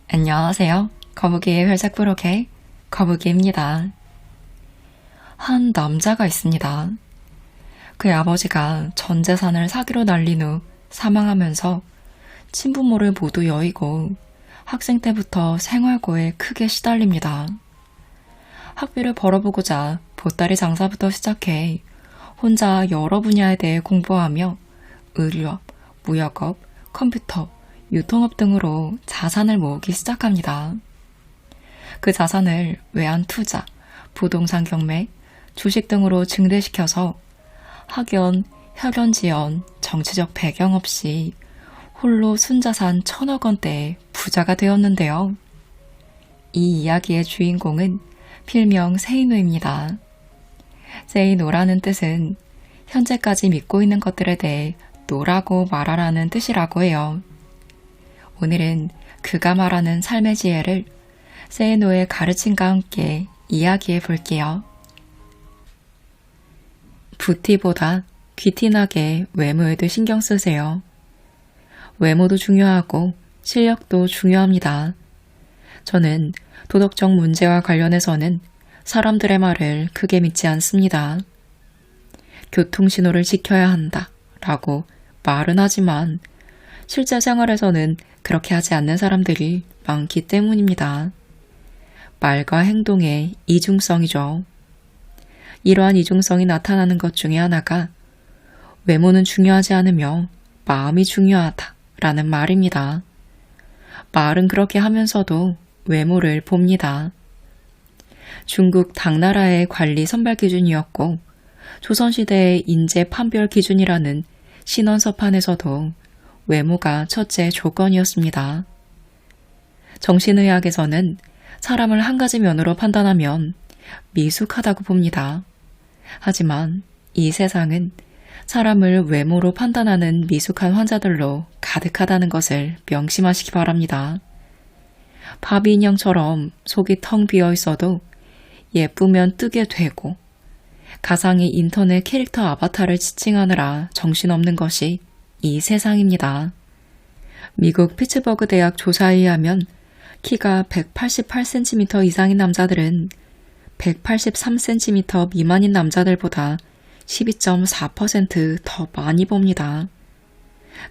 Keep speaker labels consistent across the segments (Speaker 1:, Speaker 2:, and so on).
Speaker 1: 안녕하세요. 거북이의 회색 브로케 거북이입니다. 한 남자가 있습니다. 그의 아버지가 전 재산을 사기로 날린 후 사망하면서 친부모를 모두 여의고 학생 때부터 생활고에 크게 시달립니다. 학비를 벌어보고자 보따리 장사부터 시작해 혼자 여러 분야에 대해 공부하며 의류업, 무역업, 컴퓨터, 유통업 등으로 자산을 모으기 시작합니다. 그 자산을 외환 투자, 부동산 경매, 주식 등으로 증대시켜서 학연, 혈연 지연, 정치적 배경 없이 홀로 순자산 1,000억 원대의 부자가 되었는데요. 이 이야기의 주인공은 필명 세이노입니다. 세이노라는 뜻은 현재까지 믿고 있는 것들에 대해 노라고 말하라는 뜻이라고 해요. 오늘은 그가 말하는 삶의 지혜를 세이노의 가르침과 함께 이야기해 볼게요. 부티보다 귀티나게 외모에도 신경 쓰세요. 외모도 중요하고 실력도 중요합니다. 저는 도덕적 문제와 관련해서는 사람들의 말을 크게 믿지 않습니다. 교통신호를 지켜야 한다 라고 말은 하지만 실제 생활에서는 그렇게 하지 않는 사람들이 많기 때문입니다. 말과 행동의 이중성이죠. 이러한 이중성이 나타나는 것 중에 하나가 외모는 중요하지 않으며 마음이 중요하다라는 말입니다. 말은 그렇게 하면서도 외모를 봅니다. 중국 당나라의 관리 선발 기준이었고 조선시대의 인재 판별 기준이라는 신원서판에서도 외모가 첫째 조건이었습니다. 정신의학에서는 사람을 한 가지 면으로 판단하면 미숙하다고 봅니다. 하지만 이 세상은 사람을 외모로 판단하는 미숙한 환자들로 가득하다는 것을 명심하시기 바랍니다. 바비 인형처럼 속이 텅 비어 있어도 예쁘면 뜨게 되고 가상의 인터넷 캐릭터 아바타를 지칭하느라 정신없는 것이 이 세상입니다. 미국 피츠버그 대학 조사에 의하면 키가 188cm 이상인 남자들은 183cm 미만인 남자들보다 12.4% 더 많이 봅니다.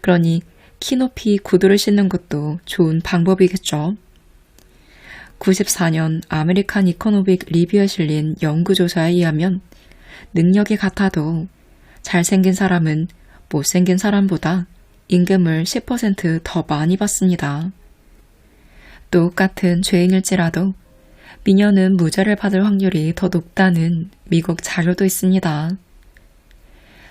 Speaker 1: 그러니 키 높이 구두를 신는 것도 좋은 방법이겠죠. 94년 아메리칸 이코노믹 리뷰에 실린 연구조사에 의하면 능력이 같아도 잘생긴 사람은 못생긴 사람보다 임금을 10% 더 많이 받습니다. 똑같은 죄인일지라도 미녀는 무죄를 받을 확률이 더 높다는 미국 자료도 있습니다.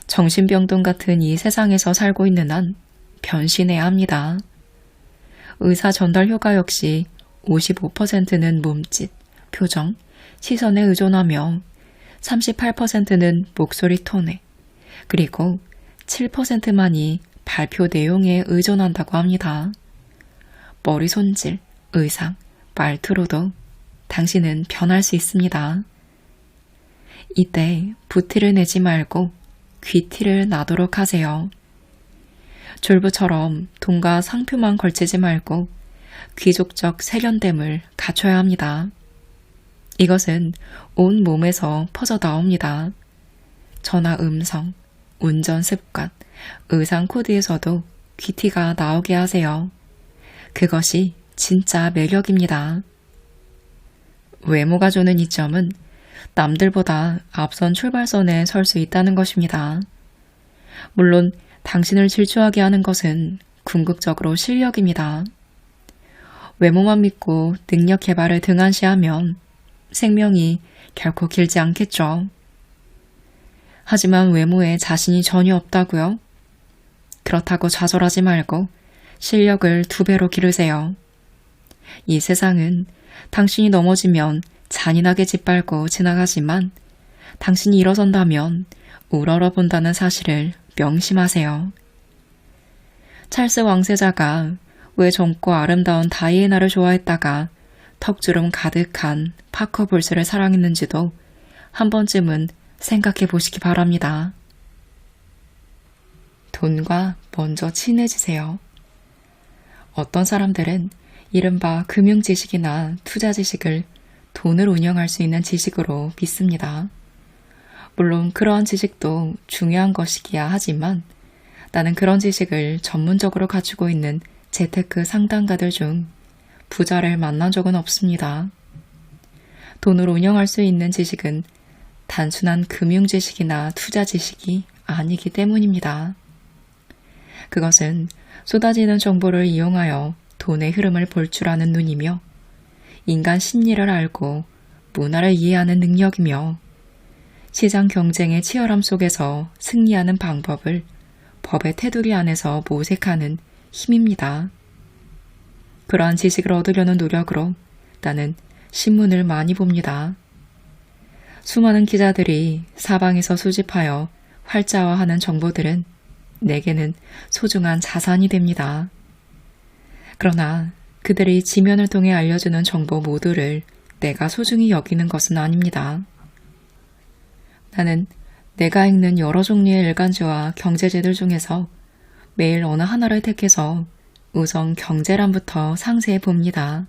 Speaker 1: 정신병동 같은 이 세상에서 살고 있는 한 변신해야 합니다. 의사 전달 효과 역시 55%는 몸짓, 표정, 시선에 의존하며 38%는 목소리 톤에, 그리고 7%만이 발표 내용에 의존한다고 합니다. 머리 손질, 의상, 말투로도 당신은 변할 수 있습니다. 이때 부티를 내지 말고 귀티를 나도록 하세요. 졸부처럼 돈과 상표만 걸치지 말고 귀족적 세련됨을 갖춰야 합니다. 이것은 온 몸에서 퍼져 나옵니다. 전화 음성, 운전 습관, 의상 코드에서도 귀티가 나오게 하세요. 그것이 진짜 매력입니다. 외모가 주는 이점은 남들보다 앞선 출발선에 설 수 있다는 것입니다. 물론 당신을 질투하게 하는 것은 궁극적으로 실력입니다. 외모만 믿고 능력 개발을 등한시하면 생명이 결코 길지 않겠죠. 하지만 외모에 자신이 전혀 없다고요? 그렇다고 좌절하지 말고 실력을 2배로 기르세요. 이 세상은 당신이 넘어지면 잔인하게 짓밟고 지나가지만 당신이 일어선다면 우러러본다는 사실을 명심하세요. 찰스 왕세자가 왜 젊고 아름다운 다이애나를 좋아했다가 턱주름 가득한 파커 볼스를 사랑했는지도 한 번쯤은 생각해 보시기 바랍니다. 돈과 먼저 친해지세요. 어떤 사람들은 이른바 금융 지식이나 투자 지식을 돈을 운영할 수 있는 지식으로 믿습니다. 물론 그러한 지식도 중요한 것이기야 하지만 나는 그런 지식을 전문적으로 가지고 있는 재테크 상담가들 중 부자를 만난 적은 없습니다. 돈을 운영할 수 있는 지식은 단순한 금융 지식이나 투자 지식이 아니기 때문입니다. 그것은 쏟아지는 정보를 이용하여 돈의 흐름을 볼 줄 아는 눈이며 인간 심리를 알고 문화를 이해하는 능력이며 시장 경쟁의 치열함 속에서 승리하는 방법을 법의 테두리 안에서 모색하는 힘입니다. 그러한 지식을 얻으려는 노력으로 나는 신문을 많이 봅니다. 수많은 기자들이 사방에서 수집하여 활자화하는 정보들은 내게는 소중한 자산이 됩니다. 그러나 그들이 지면을 통해 알려주는 정보 모두를 내가 소중히 여기는 것은 아닙니다. 나는 내가 읽는 여러 종류의 일간지와 경제지들 중에서 매일 어느 하나를 택해서 우선 경제란부터 상세히 봅니다.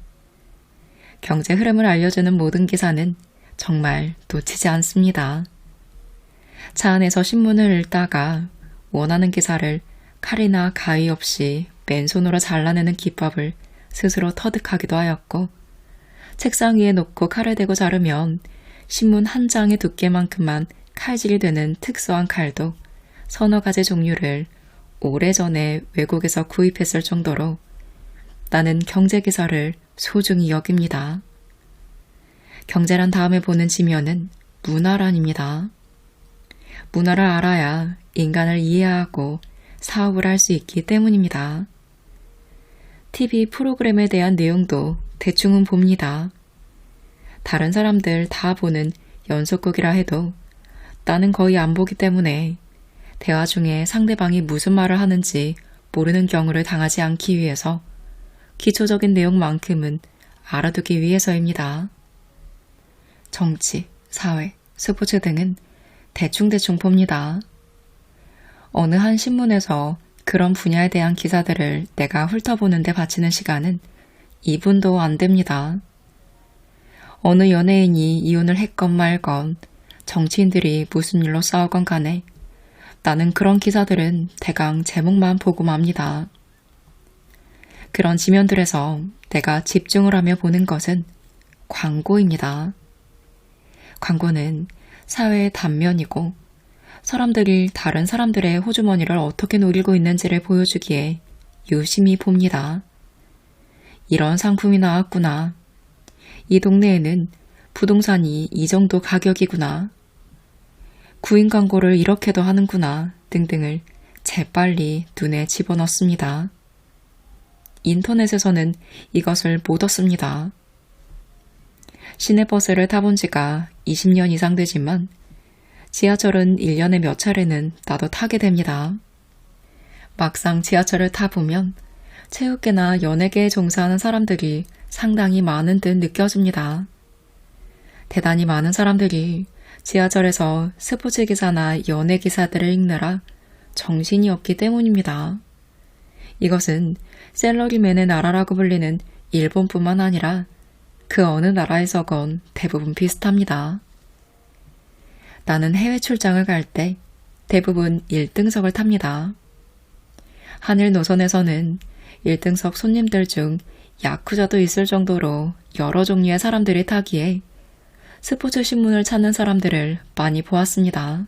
Speaker 1: 경제 흐름을 알려주는 모든 기사는 정말 놓치지 않습니다. 차 안에서 신문을 읽다가 원하는 기사를 칼이나 가위 없이 맨손으로 잘라내는 기법을 스스로 터득하기도 하였고, 책상 위에 놓고 칼을 대고 자르면 신문 한 장의 두께만큼만 칼질이 되는 특수한 칼도 서너 가지 종류를 오래전에 외국에서 구입했을 정도로 나는 경제기사를 소중히 여깁니다. 경제란 다음에 보는 지면은 문화란입니다. 문화를 알아야 인간을 이해하고 사업을 할 수 있기 때문입니다. TV 프로그램에 대한 내용도 대충은 봅니다. 다른 사람들 다 보는 연속극이라 해도 나는 거의 안 보기 때문에 대화 중에 상대방이 무슨 말을 하는지 모르는 경우를 당하지 않기 위해서 기초적인 내용만큼은 알아두기 위해서입니다. 정치, 사회, 스포츠 등은 대충대충 봅니다. 어느 한 신문에서 그런 분야에 대한 기사들을 내가 훑어보는데 바치는 시간은 2분도 안 됩니다. 어느 연예인이 이혼을 했건 말건, 정치인들이 무슨 일로 싸우건 간에 나는 그런 기사들은 대강 제목만 보고 맙니다. 그런 지면들에서 내가 집중을 하며 보는 것은 광고입니다. 광고는 사회의 단면이고 사람들이 다른 사람들의 호주머니를 어떻게 노리고 있는지를 보여주기에 유심히 봅니다. 이런 상품이 나왔구나. 이 동네에는 부동산이 이 정도 가격이구나. 구인 광고를 이렇게도 하는구나 등등을 재빨리 눈에 집어넣습니다. 인터넷에서는 이것을 못 얻습니다. 시내버스를 타본 지가 20년 이상 되지만 지하철은 1년에 몇 차례는 나도 타게 됩니다. 막상 지하철을 타보면 체육계나 연예계에 종사하는 사람들이 상당히 많은 듯 느껴집니다. 대단히 많은 사람들이 지하철에서 스포츠 기사나 연예 기사들을 읽느라 정신이 없기 때문입니다. 이것은 샐러리맨의 나라라고 불리는 일본뿐만 아니라 그 어느 나라에서건 대부분 비슷합니다. 나는 해외 출장을 갈 때 대부분 1등석을 탑니다. 하늘 노선에서는 1등석 손님들 중 야쿠자도 있을 정도로 여러 종류의 사람들이 타기에 스포츠 신문을 찾는 사람들을 많이 보았습니다.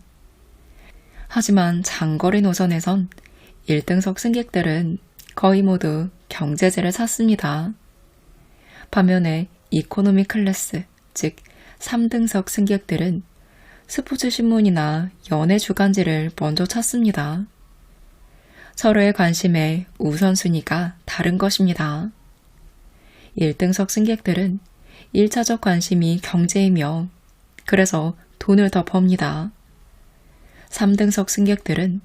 Speaker 1: 하지만 장거리 노선에선 1등석 승객들은 거의 모두 경제지를 샀습니다. 반면에 이코노미 클래스, 즉 3등석 승객들은 스포츠 신문이나 연예 주간지를 먼저 찾습니다. 서로의 관심의 우선순위가 다른 것입니다. 1등석 승객들은 1차적 관심이 경제이며 그래서 돈을 더 법니다. 3등석 승객들은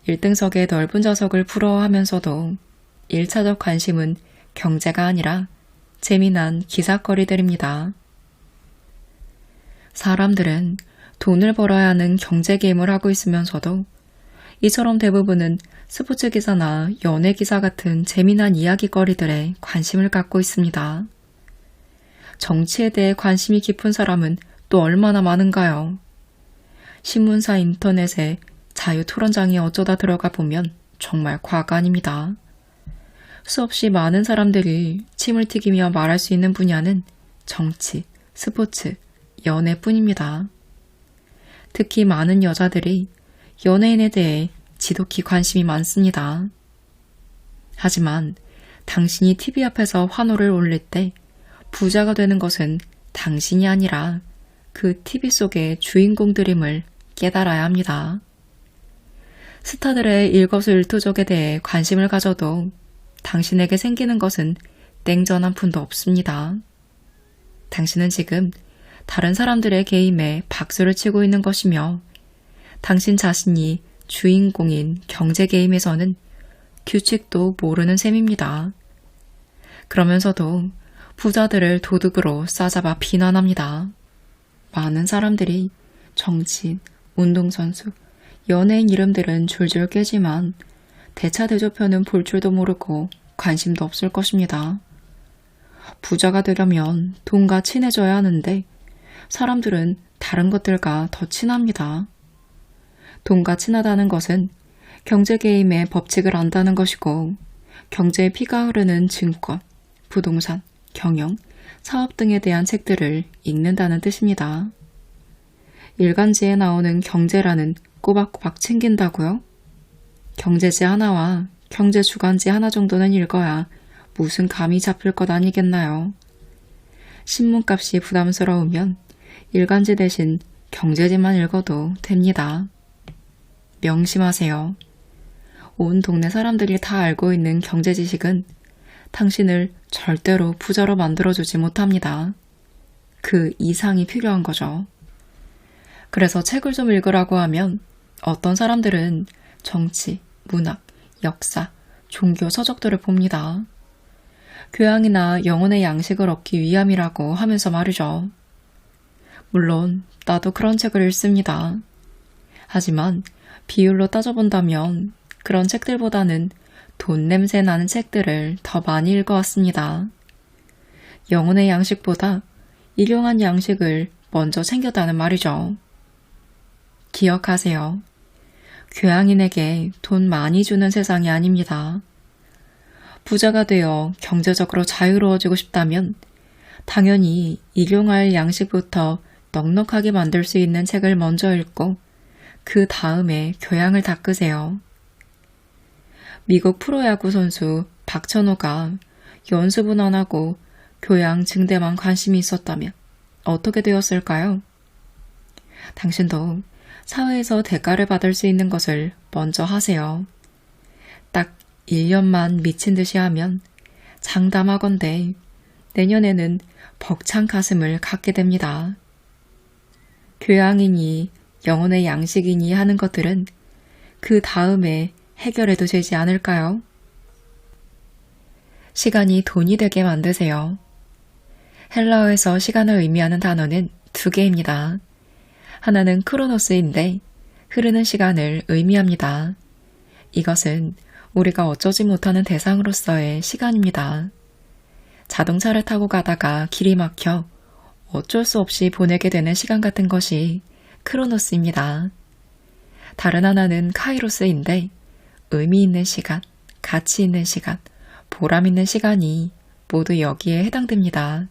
Speaker 1: 1등석의 넓은 좌석을 부러워하면서도 1차적 관심은 경제가 아니라 재미난 기사거리들입니다. 사람들은 돈을 벌어야 하는 경제 게임을 하고 있으면서도 이처럼 대부분은 스포츠 기사나 연예 기사 같은 재미난 이야기거리들에 관심을 갖고 있습니다. 정치에 대해 관심이 깊은 사람은 또 얼마나 많은가요? 신문사 인터넷에 자유토론장에 어쩌다 들어가 보면 정말 과가 아닙니다. 수없이 많은 사람들이 침을 튀기며 말할 수 있는 분야는 정치, 스포츠, 연애뿐입니다. 특히 많은 여자들이 연예인에 대해 지독히 관심이 많습니다. 하지만 당신이 TV 앞에서 환호를 올릴 때 부자가 되는 것은 당신이 아니라 그 TV 속의 주인공들임을 깨달아야 합니다. 스타들의 일거수일투족에 대해 관심을 가져도 당신에게 생기는 것은 땡전 한 푼도 없습니다. 당신은 지금 다른 사람들의 게임에 박수를 치고 있는 것이며 당신 자신이 주인공인 경제 게임에서는 규칙도 모르는 셈입니다. 그러면서도 부자들을 도둑으로 싸잡아 비난합니다. 많은 사람들이 정치인, 운동선수, 연예인 이름들은 줄줄 깨지만 대차대조표는 볼 줄도 모르고 관심도 없을 것입니다. 부자가 되려면 돈과 친해져야 하는데 사람들은 다른 것들과 더 친합니다. 돈과 친하다는 것은 경제게임의 법칙을 안다는 것이고 경제의 피가 흐르는 증권, 부동산, 경영, 사업 등에 대한 책들을 읽는다는 뜻입니다. 일간지에 나오는 경제라는 꼬박꼬박 챙긴다고요? 경제지 하나와 경제주간지 하나 정도는 읽어야 무슨 감이 잡힐 것 아니겠나요? 신문값이 부담스러우면 일간지 대신 경제지만 읽어도 됩니다. 명심하세요. 온 동네 사람들이 다 알고 있는 경제 지식은 당신을 절대로 부자로 만들어주지 못합니다. 그 이상이 필요한 거죠. 그래서 책을 좀 읽으라고 하면 어떤 사람들은 정치, 문학, 역사, 종교 서적들을 봅니다. 교양이나 영혼의 양식을 얻기 위함이라고 하면서 말이죠. 물론 나도 그런 책을 읽습니다. 하지만 비율로 따져본다면 그런 책들보다는 돈 냄새 나는 책들을 더 많이 읽어왔습니다. 영혼의 양식보다 일용한 양식을 먼저 챙겼다는 말이죠. 기억하세요. 교양인에게 돈 많이 주는 세상이 아닙니다. 부자가 되어 경제적으로 자유로워지고 싶다면 당연히 일용할 양식부터 넉넉하게 만들 수 있는 책을 먼저 읽고 그 다음에 교양을 닦으세요. 미국 프로야구 선수 박찬호가 연습은 안 하고 교양 증대만 관심이 있었다면 어떻게 되었을까요? 당신도 사회에서 대가를 받을 수 있는 것을 먼저 하세요. 딱 1년만 미친 듯이 하면 장담하건대 내년에는 벅찬 가슴을 갖게 됩니다. 교양이니 영혼의 양식이니 하는 것들은 그 다음에 해결해도 되지 않을까요? 시간이 돈이 되게 만드세요. 헬라어에서 시간을 의미하는 단어는 두 개입니다. 하나는 크로노스인데 흐르는 시간을 의미합니다. 이것은 우리가 어쩌지 못하는 대상으로서의 시간입니다. 자동차를 타고 가다가 길이 막혀 어쩔 수 없이 보내게 되는 시간 같은 것이 크로노스입니다. 다른 하나는 카이로스인데 의미 있는 시간, 가치 있는 시간, 보람 있는 시간이 모두 여기에 해당됩니다.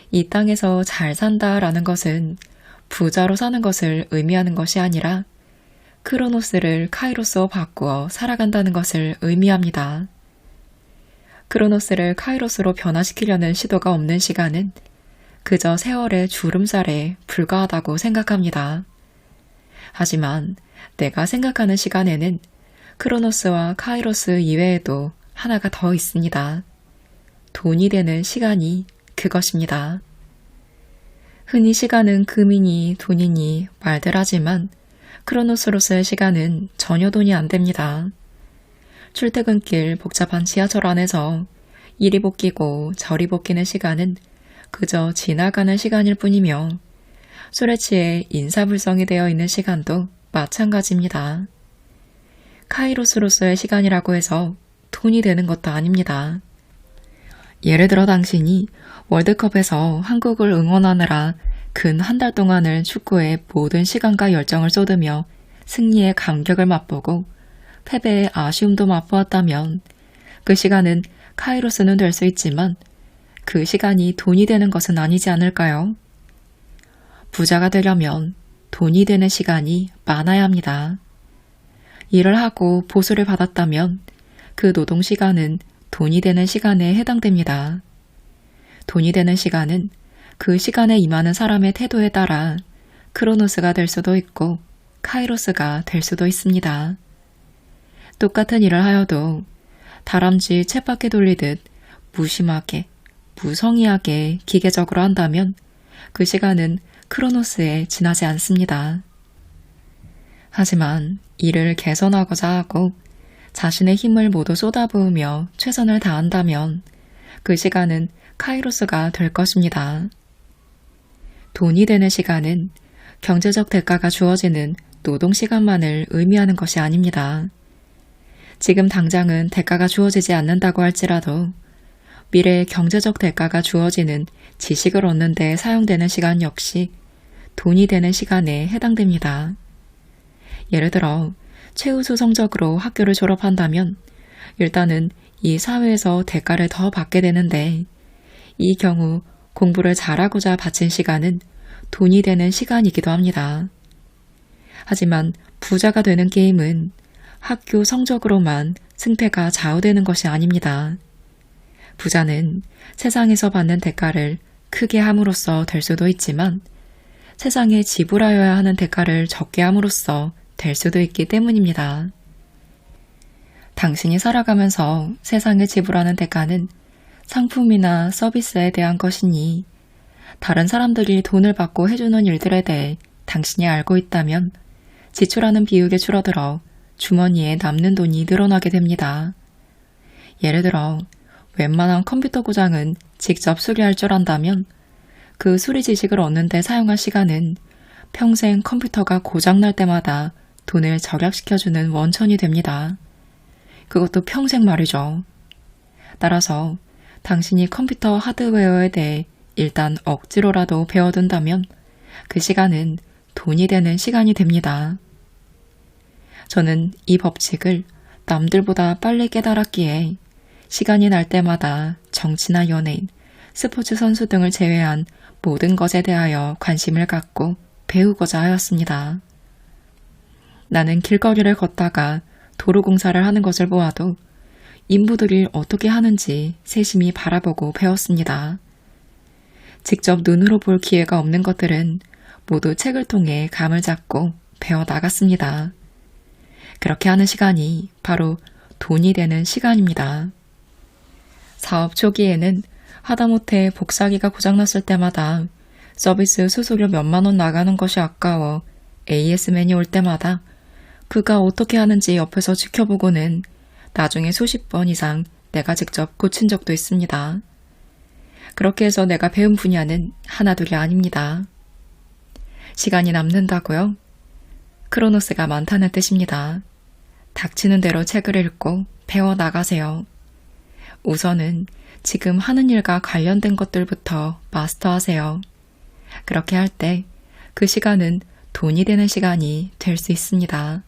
Speaker 1: 이 땅에서 잘 산다라는 것은 부자로 사는 것을 의미하는 것이 아니라 크로노스를 카이로스로 바꾸어 살아간다는 것을 의미합니다. 크로노스를 카이로스로 변화시키려는 시도가 없는 시간은 그저 세월의 주름살에 불과하다고 생각합니다. 하지만 내가 생각하는 시간에는 크로노스와 카이로스 이외에도 하나가 더 있습니다. 돈이 되는 시간이 그것입니다. 흔히 시간은 금이니 돈이니 말들 하지만 크로노스로서의 시간은 전혀 돈이 안 됩니다. 출퇴근길 복잡한 지하철 안에서 이리 복귀고 저리 복귀는 시간은 그저 지나가는 시간일 뿐이며 술에 취해 인사불성이 되어 있는 시간도 마찬가지입니다. 카이로스로서의 시간이라고 해서 돈이 되는 것도 아닙니다. 예를 들어 당신이 월드컵에서 한국을 응원하느라 근 한 달 동안을 축구에 모든 시간과 열정을 쏟으며 승리의 감격을 맛보고 패배의 아쉬움도 맛보았다면 그 시간은 카이로스는 될 수 있지만 그 시간이 돈이 되는 것은 아니지 않을까요? 부자가 되려면 돈이 되는 시간이 많아야 합니다. 일을 하고 보수를 받았다면 그 노동 시간은 돈이 되는 시간에 해당됩니다. 돈이 되는 시간은 그 시간에 임하는 사람의 태도에 따라 크로노스가 될 수도 있고 카이로스가 될 수도 있습니다. 똑같은 일을 하여도 다람쥐 쳇바퀴 돌리듯 무심하게, 무성의하게 기계적으로 한다면 그 시간은 크로노스에 지나지 않습니다. 하지만 이를 개선하고자 하고 자신의 힘을 모두 쏟아부으며 최선을 다한다면 그 시간은 카이로스가 될 것입니다. 돈이 되는 시간은 경제적 대가가 주어지는 노동 시간만을 의미하는 것이 아닙니다. 지금 당장은 대가가 주어지지 않는다고 할지라도 미래의 경제적 대가가 주어지는 지식을 얻는 데 사용되는 시간 역시 돈이 되는 시간에 해당됩니다. 예를 들어 최우수 성적으로 학교를 졸업한다면 일단은 이 사회에서 대가를 더 받게 되는데 이 경우 공부를 잘하고자 바친 시간은 돈이 되는 시간이기도 합니다. 하지만 부자가 되는 게임은 학교 성적으로만 승패가 좌우되는 것이 아닙니다. 부자는 세상에서 받는 대가를 크게 함으로써 될 수도 있지만 세상에 지불하여야 하는 대가를 적게 함으로써 될 수도 있기 때문입니다. 당신이 살아가면서 세상에 지불하는 대가는 상품이나 서비스에 대한 것이니 다른 사람들이 돈을 받고 해주는 일들에 대해 당신이 알고 있다면 지출하는 비용이 줄어들어 주머니에 남는 돈이 늘어나게 됩니다. 예를 들어 웬만한 컴퓨터 고장은 직접 수리할 줄 안다면 그 수리 지식을 얻는 데 사용할 시간은 평생 컴퓨터가 고장날 때마다 돈을 절약시켜주는 원천이 됩니다. 그것도 평생 말이죠. 따라서 당신이 컴퓨터 하드웨어에 대해 일단 억지로라도 배워둔다면 그 시간은 돈이 되는 시간이 됩니다. 저는 이 법칙을 남들보다 빨리 깨달았기에 시간이 날 때마다 정치나 연예인, 스포츠 선수 등을 제외한 모든 것에 대하여 관심을 갖고 배우고자 하였습니다. 나는 길거리를 걷다가 도로 공사를 하는 것을 보아도 인부들이 어떻게 하는지 세심히 바라보고 배웠습니다. 직접 눈으로 볼 기회가 없는 것들은 모두 책을 통해 감을 잡고 배워 나갔습니다. 그렇게 하는 시간이 바로 돈이 되는 시간입니다. 사업 초기에는 하다못해 복사기가 고장났을 때마다 서비스 수수료 몇만 원 나가는 것이 아까워 AS맨이 올 때마다 그가 어떻게 하는지 옆에서 지켜보고는 나중에 수십 번 이상 내가 직접 고친 적도 있습니다. 그렇게 해서 내가 배운 분야는 하나둘이 아닙니다. 시간이 남는다고요? 크로노스가 많다는 뜻입니다. 닥치는 대로 책을 읽고 배워 나가세요. 우선은 지금 하는 일과 관련된 것들부터 마스터하세요. 그렇게 할 때 그 시간은 돈이 되는 시간이 될 수 있습니다.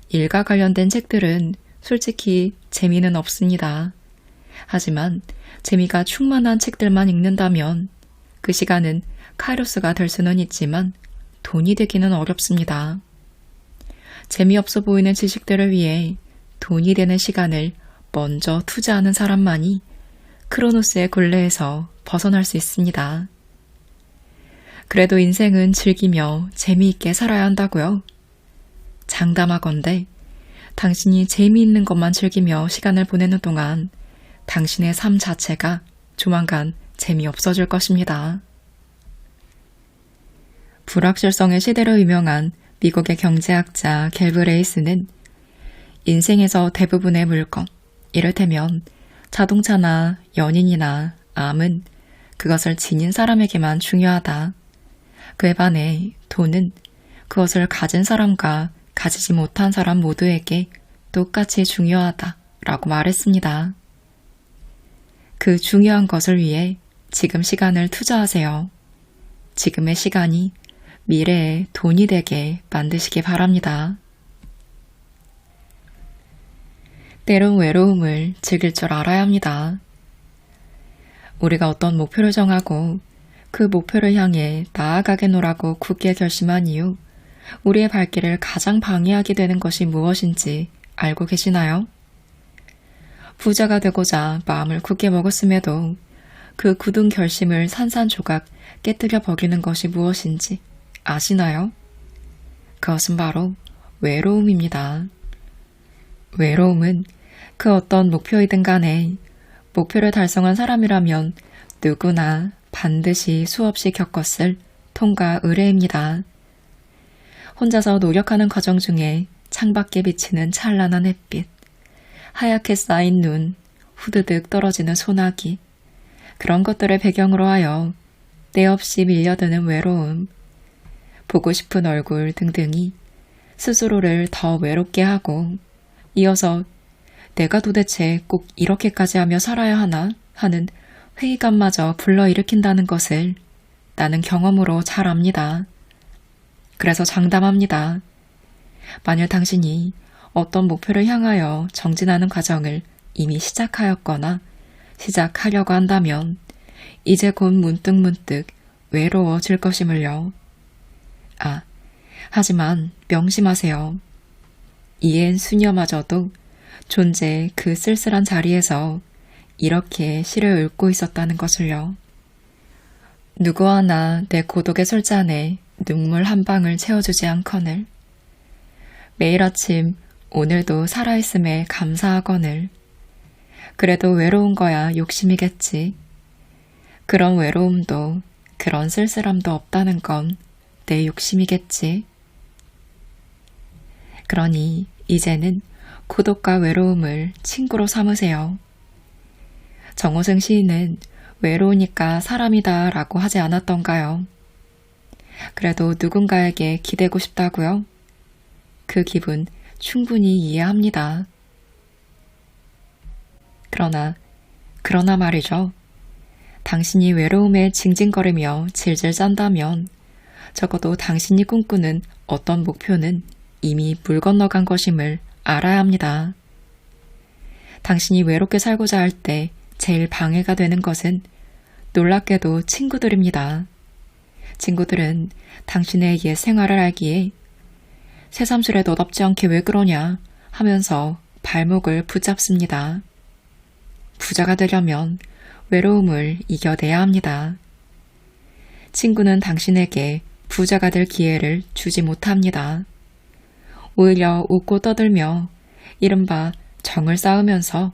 Speaker 1: 일과 관련된 책들은 솔직히 재미는 없습니다. 하지만 재미가 충만한 책들만 읽는다면 그 시간은 카이로스가 될 수는 있지만 돈이 되기는 어렵습니다. 재미없어 보이는 지식들을 위해 돈이 되는 시간을 먼저 투자하는 사람만이 크로노스의 굴레에서 벗어날 수 있습니다. 그래도 인생은 즐기며 재미있게 살아야 한다고요? 장담하건대 당신이 재미있는 것만 즐기며 시간을 보내는 동안 당신의 삶 자체가 조만간 재미없어질 것입니다. 불확실성의 시대로 유명한 미국의 경제학자 갤브레이스는 인생에서 대부분의 물건, 이를테면 자동차나 연인이나 암은 그것을 지닌 사람에게만 중요하다. 그에 반해 돈은 그것을 가진 사람과 가지지 못한 사람 모두에게 똑같이 중요하다라고 말했습니다. 그 중요한 것을 위해 지금 시간을 투자하세요. 지금의 시간이 미래의 돈이 되게 만드시기 바랍니다. 때론 외로움을 즐길 줄 알아야 합니다. 우리가 어떤 목표를 정하고 그 목표를 향해 나아가겠노라고 굳게 결심한 이후 우리의 발길을 가장 방해하게 되는 것이 무엇인지 알고 계시나요? 부자가 되고자 마음을 굳게 먹었음에도 그 굳은 결심을 산산조각 깨뜨려 버리는 것이 무엇인지 아시나요? 그것은 바로 외로움입니다. 외로움은 그 어떤 목표이든 간에 목표를 달성한 사람이라면 누구나 반드시 수없이 겪었을 통과 의례입니다. 혼자서 노력하는 과정 중에 창밖에 비치는 찬란한 햇빛, 하얗게 쌓인 눈, 후드득 떨어지는 소나기, 그런 것들을 배경으로 하여 때없이 밀려드는 외로움, 보고 싶은 얼굴 등등이 스스로를 더 외롭게 하고 이어서 내가 도대체 꼭 이렇게까지 하며 살아야 하나 하는 회의감마저 불러일으킨다는 것을 나는 경험으로 잘 압니다. 그래서 장담합니다. 만일 당신이 어떤 목표를 향하여 정진하는 과정을 이미 시작하였거나 시작하려고 한다면 이제 곧 문득문득 외로워질 것임을요. 하지만 명심하세요. 이엔 수녀마저도 존재의 그 쓸쓸한 자리에서 이렇게 시를 읊고 있었다는 것을요. 누구 하나 내 고독의 술잔에 눈물 한 방울 채워주지 않거늘. 매일 아침 오늘도 살아있음에 감사하거늘. 그래도 외로운 거야 욕심이겠지. 그런 외로움도 그런 쓸쓸함도 없다는 건 내 욕심이겠지. 그러니 이제는 고독과 외로움을 친구로 삼으세요. 정호승 시인은 외로우니까 사람이다 라고 하지 않았던가요? 그래도 누군가에게 기대고 싶다고요? 그 기분 충분히 이해합니다. 그러나 말이죠. 당신이 외로움에 징징거리며 질질 짠다면 적어도 당신이 꿈꾸는 어떤 목표는 이미 물 건너간 것임을 알아야 합니다. 당신이 외롭게 살고자 할 때 제일 방해가 되는 것은 놀랍게도 친구들입니다. 친구들은 당신의 옛 생활을 알기에 새삼스레 너답지 않게 왜 그러냐 하면서 발목을 붙잡습니다. 부자가 되려면 외로움을 이겨내야 합니다. 친구는 당신에게 부자가 될 기회를 주지 못합니다. 오히려 웃고 떠들며 이른바 정을 쌓으면서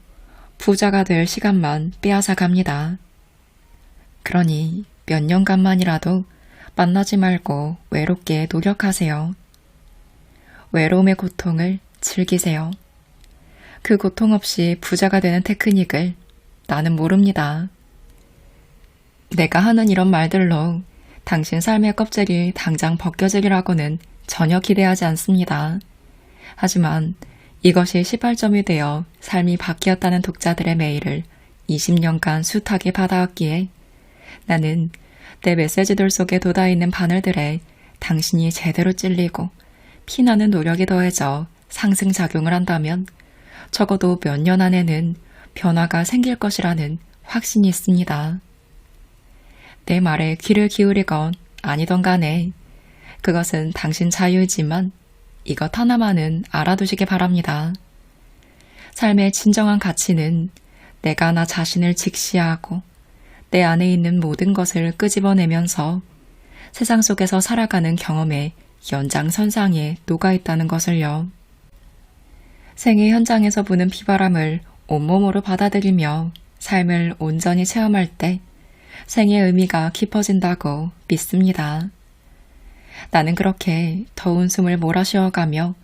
Speaker 1: 부자가 될 시간만 빼앗아 갑니다. 그러니 몇 년간만이라도 만나지 말고 외롭게 노력하세요. 외로움의 고통을 즐기세요. 그 고통 없이 부자가 되는 테크닉을 나는 모릅니다. 내가 하는 이런 말들로 당신 삶의 껍질이 당장 벗겨지리라고는 전혀 기대하지 않습니다. 하지만 이것이 18점이 되어 삶이 바뀌었다는 독자들의 메일을 20년간 숱하게 받아왔기에 나는 내 메시지들 속에 돋아있는 바늘들에 당신이 제대로 찔리고 피나는 노력이 더해져 상승작용을 한다면 적어도 몇 년 안에는 변화가 생길 것이라는 확신이 있습니다. 내 말에 귀를 기울이건 아니던 간에 그것은 당신 자유이지만 이것 하나만은 알아두시기 바랍니다. 삶의 진정한 가치는 내가 나 자신을 직시하고 내 안에 있는 모든 것을 끄집어내면서 세상 속에서 살아가는 경험의 연장선상에 녹아있다는 것을요. 생의 현장에서 부는 비바람을 온몸으로 받아들이며 삶을 온전히 체험할 때 생의 의미가 깊어진다고 믿습니다. 나는 그렇게 더운 숨을 몰아쉬어가며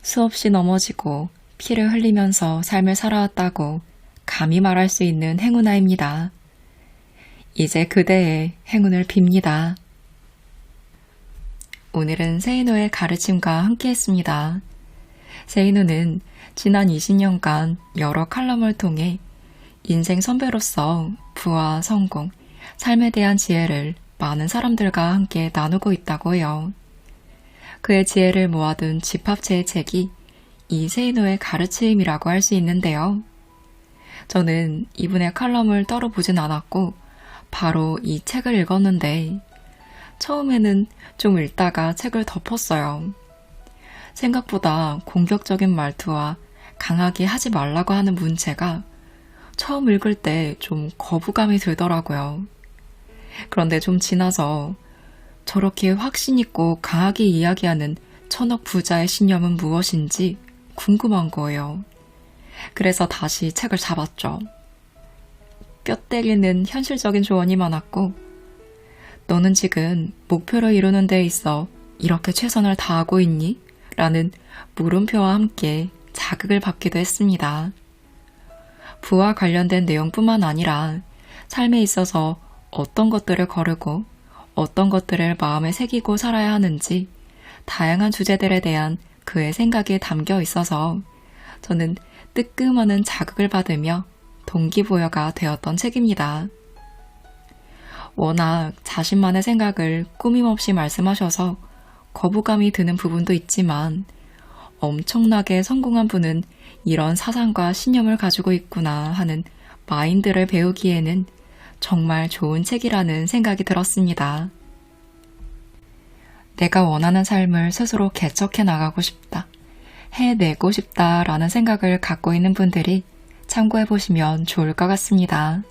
Speaker 1: 수없이 넘어지고 피를 흘리면서 삶을 살아왔다고 감히 말할 수 있는 행운아입니다. 이제 그대의 행운을 빕니다. 오늘은 세이노의 가르침과 함께 했습니다. 세이노는 지난 20년간 여러 칼럼을 통해 인생 선배로서 부와 성공, 삶에 대한 지혜를 많은 사람들과 함께 나누고 있다고 해요. 그의 지혜를 모아둔 집합체의 책이 이 세이노의 가르침이라고 할 수 있는데요. 저는 이분의 칼럼을 따로 보진 않았고 바로 이 책을 읽었는데 처음에는 좀 읽다가 책을 덮었어요. 생각보다 공격적인 말투와 강하게 하지 말라고 하는 문체가 처음 읽을 때 좀 거부감이 들더라고요. 그런데 좀 지나서 저렇게 확신 있고 강하게 이야기하는 천억 부자의 신념은 무엇인지 궁금한 거예요. 그래서 다시 책을 잡았죠. 뼈 때리는 현실적인 조언이 많았고, 너는 지금 목표를 이루는 데 있어 이렇게 최선을 다하고 있니? 라는 물음표와 함께 자극을 받기도 했습니다. 부와 관련된 내용뿐만 아니라 삶에 있어서 어떤 것들을 거르고 어떤 것들을 마음에 새기고 살아야 하는지 다양한 주제들에 대한 그의 생각이 담겨 있어서 저는 뜨끔하는 자극을 받으며 동기부여가 되었던 책입니다. 워낙 자신만의 생각을 꾸밈없이 말씀하셔서 거부감이 드는 부분도 있지만 엄청나게 성공한 분은 이런 사상과 신념을 가지고 있구나 하는 마인드를 배우기에는 정말 좋은 책이라는 생각이 들었습니다. 내가 원하는 삶을 스스로 개척해 나가고 싶다, 해내고 싶다라는 생각을 갖고 있는 분들이 참고해 보시면 좋을 것 같습니다.